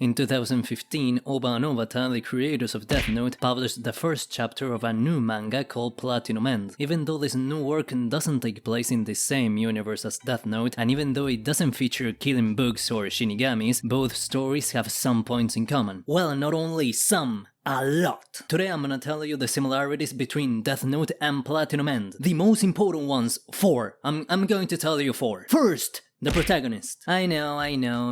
In 2015, Oba and Obata, the creators of Death Note, published the first chapter of a new manga called Platinum End. Even though this new work doesn't take place in the same universe as Death Note, and even though it doesn't feature killing books or shinigamis, both stories have some points in common. Well, not only some, a lot. Today I'm gonna tell you the similarities between Death Note and Platinum End. The most important ones, 4. I'm going to tell you 4. First, the protagonist. I know,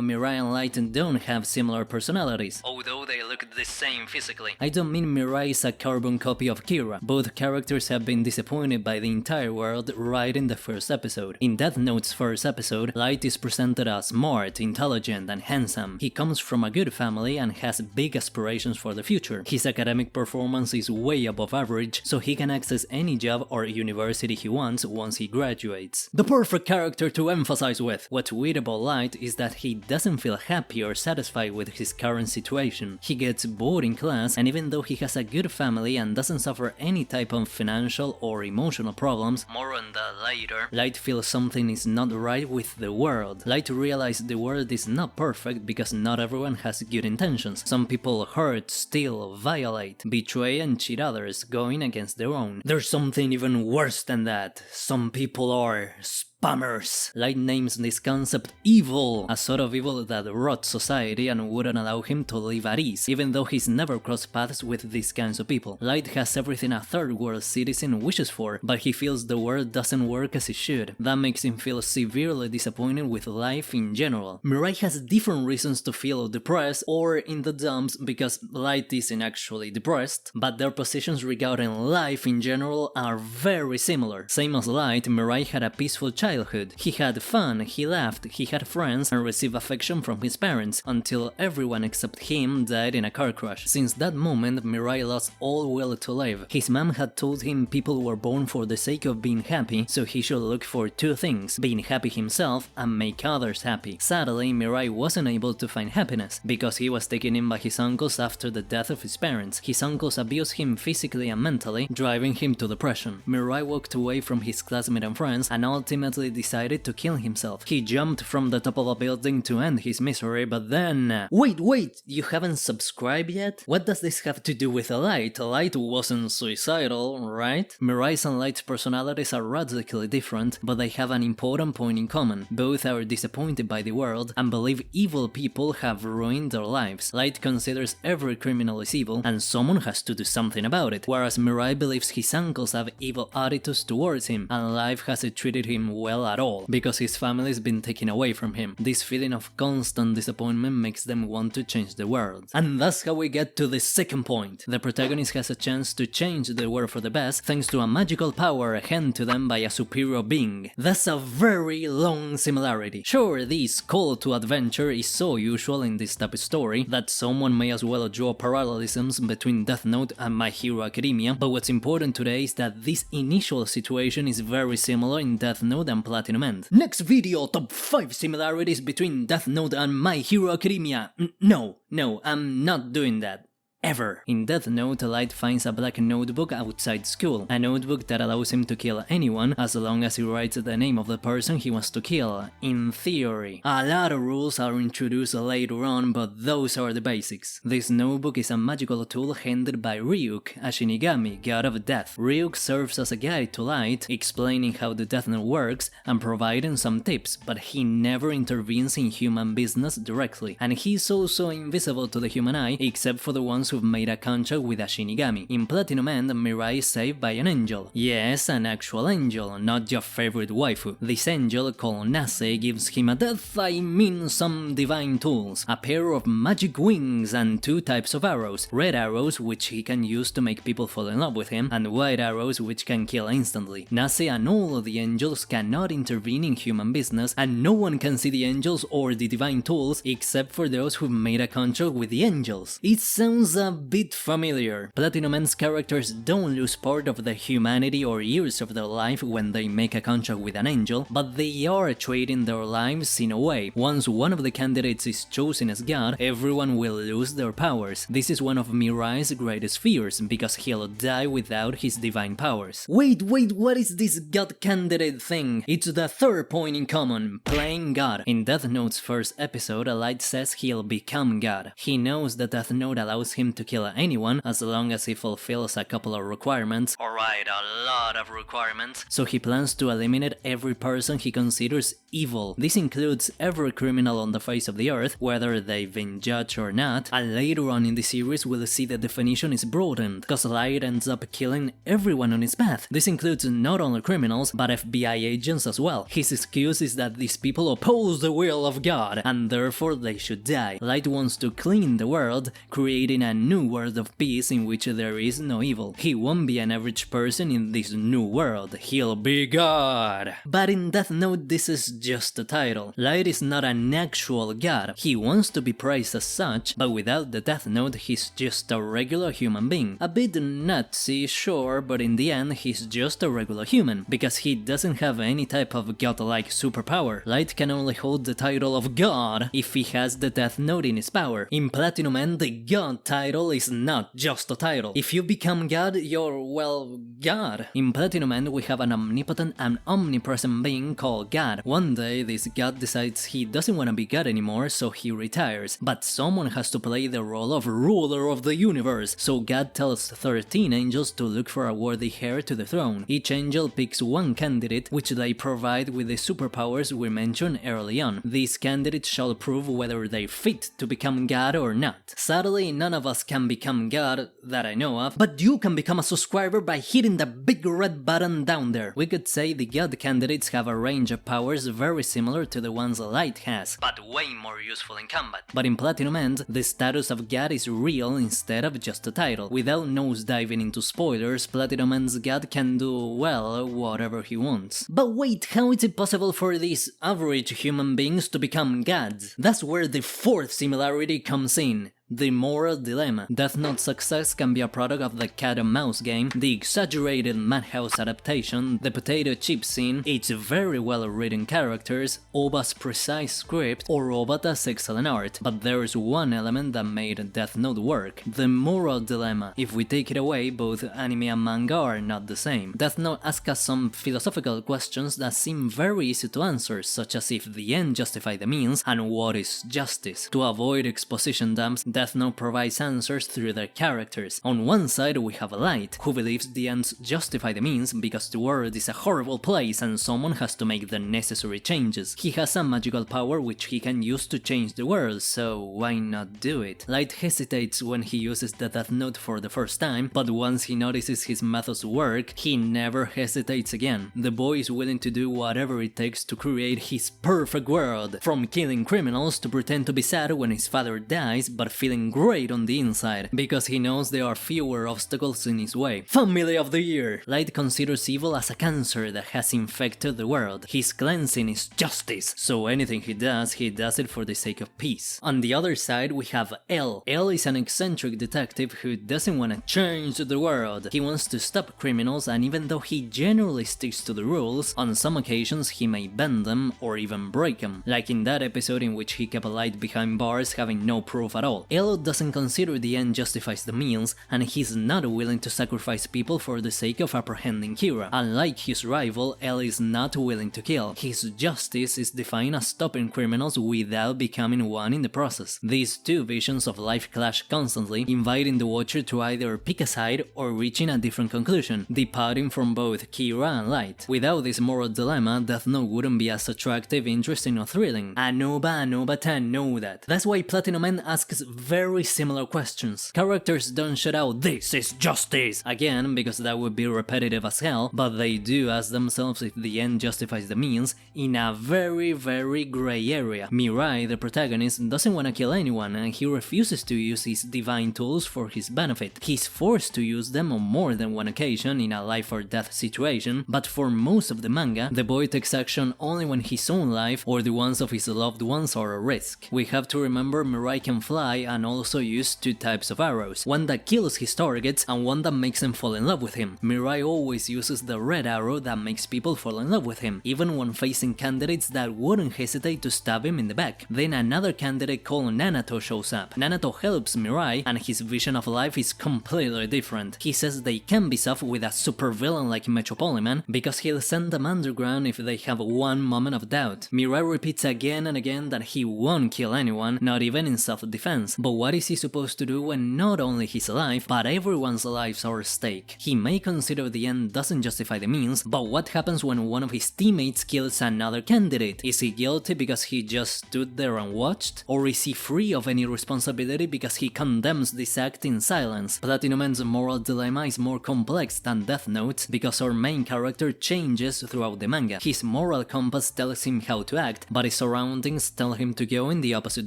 Mirai and Light don't have similar personalities, although they look the same physically. I don't mean Mirai is a carbon copy of Kira. Both characters have been disappointed by the entire world right in the first episode. In Death Note's first episode, Light is presented as smart, intelligent, and handsome. He comes from a good family and has big aspirations for the future. His academic performance is way above average, so he can access any job or university he wants once he graduates. The perfect character to emphasize with. What's weird about Light is that he doesn't feel happy or satisfied with his current situation. He gets bored in class, and even though he has a good family and doesn't suffer any type of financial or emotional problems, more on that later, Light feels something is not right with the world. Light realizes the world is not perfect because not everyone has good intentions. Some people hurt, steal, violate, betray and cheat others, going against their own. There's something even worse than that. Some people are spammers. Light names this concept evil, a sort of evil that rots society and wouldn't allow him to live at ease, even though he's never crossed paths with these kinds of people. Light has everything a third world citizen wishes for, but he feels the world doesn't work as it should. That makes him feel severely disappointed with life in general. Mirai has different reasons to feel depressed or in the dumps because Light isn't actually depressed, but their positions regarding life in general are very similar. Same as Light, Mirai had a peaceful childhood. He had fun, he laughed, he had friends and received affection from his parents, until everyone except him died in a car crash. Since that moment, Mirai lost all will to live. His mom had told him people were born for the sake of being happy, so he should look for 2 things, being happy himself and make others happy. Sadly, Mirai wasn't able to find happiness, because he was taken in by his uncles after the death of his parents. His uncles abused him physically and mentally, driving him to depression. Mirai walked away from his classmates and friends and ultimately decided to kill himself. He jumped from the top of a building to end his misery, but then... Wait, you haven't subscribed yet? What does this have to do with Light? Light wasn't suicidal, right? Mirai's and Light's personalities are radically different, but they have an important point in common. Both are disappointed by the world and believe evil people have ruined their lives. Light considers every criminal is evil and someone has to do something about it, whereas Mirai believes his uncles have evil attitudes towards him and life hasn't treated him well at all, because his family's been taken away from him. This feeling of constant disappointment makes them want to change the world. And that's how we get to the second point. The protagonist has a chance to change the world for the best thanks to a magical power handed to them by a superior being. That's a very long similarity. Sure, this call to adventure is so usual in this type of story that someone may as well draw parallelisms between Death Note and My Hero Academia, but what's important today is that this initial situation is very similar in Death Note and Platinum End. Next video, top 5 similarities between Death Note and My Hero Academia. No, I'm not doing that. Ever. In Death Note, Light finds a black notebook outside school, a notebook that allows him to kill anyone as long as he writes the name of the person he wants to kill, in theory. A lot of rules are introduced later on, but those are the basics. This notebook is a magical tool handed by Ryuk, a Shinigami, god of death. Ryuk serves as a guide to Light, explaining how the Death Note works and providing some tips, but he never intervenes in human business directly, and he's also invisible to the human eye, except for the ones who've made a contract with a Shinigami. In Platinum End, Mirai is saved by an angel. Yes, an actual angel, not your favorite waifu. This angel, called Nase, gives him some divine tools, a pair of magic wings and 2 types of arrows, red arrows which he can use to make people fall in love with him, and white arrows which can kill instantly. Nase and all of the angels cannot intervene in human business, and no one can see the angels or the divine tools except for those who've made a contract with the angels. It sounds a bit familiar. Platinum End's characters don't lose part of their humanity or years of their life when they make a contract with an angel, but they are trading their lives in a way. Once one of the candidates is chosen as God, everyone will lose their powers. This is one of Mirai's greatest fears, because he'll die without his divine powers. Wait, what is this God candidate thing? It's the third point in common, playing God. In Death Note's first episode, Light says he'll become God. He knows that Death Note allows him to kill anyone as long as he fulfills a couple of requirements. Alright, a lot of requirements. So he plans to eliminate every person he considers evil. This includes every criminal on the face of the earth, whether they've been judged or not, and later on in the series we'll see the definition is broadened, because Light ends up killing everyone on his path. This includes not only criminals, but FBI agents as well. His excuse is that these people oppose the will of God, and therefore they should die. Light wants to clean the world, creating a new world of peace in which there is no evil. He won't be an average person in this new world, he'll be God. But in Death Note this is just a title. Light is not an actual god. He wants to be praised as such, but without the Death Note he's just a regular human being. A bit nutsy, sure, but in the end he's just a regular human, because he doesn't have any type of godlike superpower. Light can only hold the title of God if he has the Death Note in his power. In Platinum End, the God title is not just a title. If you become God, you're, well, God. In Platinum End we have an omnipotent and omnipresent being called God. One day this God decides he doesn't want to be God anymore, so he retires. But someone has to play the role of ruler of the universe, so God tells 13 angels to look for a worthy heir to the throne. Each angel picks one candidate, which they provide with the superpowers we mentioned early on. These candidates shall prove whether they're fit to become God or not. Sadly, none of us can become God, that I know of, but you can become a subscriber by hitting the big red button down there. We could say the God candidates have a range of powers very similar to the ones Light has, but way more useful in combat. But in Platinum End, the status of God is real instead of just a title. Without nosediving into spoilers, Platinum End's God can do, well, whatever he wants. But wait, how is it possible for these average human beings to become gods? That's where the fourth similarity comes in. The moral dilemma. Death Note's success can be a product of the cat and mouse game, the exaggerated Madhouse adaptation, the potato chip scene, its very well written characters, Oba's precise script, or Obata's excellent art. But there's one element that made Death Note work: the moral dilemma. If we take it away, both anime and manga are not the same. Death Note asks us some philosophical questions that seem very easy to answer, such as if the end justifies the means, and what is justice. To avoid exposition dumps, Death Note provides answers through their characters. On one side we have Light, who believes the ends justify the means because the world is a horrible place and someone has to make the necessary changes. He has a magical power which he can use to change the world, so why not do it? Light hesitates when he uses the Death Note for the first time, but once he notices his methods work, he never hesitates again. The boy is willing to do whatever it takes to create his perfect world, from killing criminals to pretend to be sad when his father dies, but feeling great on the inside, because he knows there are fewer obstacles in his way. Family of the Year! Light considers evil as a cancer that has infected the world. His cleansing is justice, so anything he does it for the sake of peace. On the other side we have L. L is an eccentric detective who doesn't want to change the world. He wants to stop criminals, and even though he generally sticks to the rules, on some occasions he may bend them or even break them, like in that episode in which he kept Light behind bars having no proof at all. L doesn't consider the end justifies the means, and he's not willing to sacrifice people for the sake of apprehending Kira. Unlike his rival, L is not willing to kill. His justice is defined as stopping criminals without becoming one in the process. These two visions of life clash constantly, inviting the watcher to either pick a side or reaching a different conclusion, departing from both Kira and Light. Without this moral dilemma, Death Note wouldn't be as attractive, interesting or thrilling. Anoba and Obata know that. That's why Platinum End asks very similar questions. Characters don't shout out, "This is justice!" again, because that would be repetitive as hell, but they do ask themselves if the end justifies the means in a very grey area. Mirai, the protagonist, doesn't want to kill anyone, and he refuses to use his divine tools for his benefit. He's forced to use them on more than one occasion in a life or death situation, but for most of the manga, the boy takes action only when his own life or the ones of his loved ones are at risk. We have to remember Mirai can fly, and also used two types of arrows, one that kills his targets and one that makes them fall in love with him. Mirai always uses the red arrow that makes people fall in love with him, even when facing candidates that wouldn't hesitate to stab him in the back. Then another candidate called Nanato shows up. Nanato helps Mirai, and his vision of life is completely different. He says they can be soft with a supervillain like Metropoliman because he'll send them underground if they have one moment of doubt. Mirai repeats again and again that he won't kill anyone, not even in self-defense. But what is he supposed to do when not only his life, but everyone's lives are at stake? He may consider the end doesn't justify the means, but what happens when one of his teammates kills another candidate? Is he guilty because he just stood there and watched? Or is he free of any responsibility because he condemns this act in silence? Platinum End's moral dilemma is more complex than Death Note because our main character changes throughout the manga. His moral compass tells him how to act, but his surroundings tell him to go in the opposite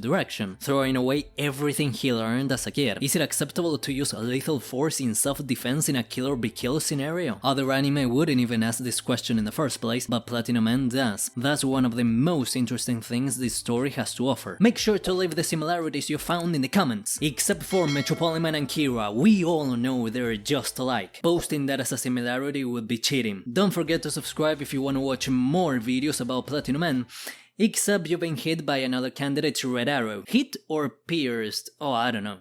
direction, throwing away everything he learned as a kid. Is it acceptable to use lethal force in self-defense in a kill-or-be-killed scenario? Other anime wouldn't even ask this question in the first place, but Platinum End does. That's one of the most interesting things this story has to offer. Make sure to leave the similarities you found in the comments. Except for Metropoliman and Kira, we all know they're just alike. Posting that as a similarity would be cheating. Don't forget to subscribe if you want to watch more videos about Platinum End. Except you've been hit by another candidate's red arrow. Hit or pierced? Oh, I don't know.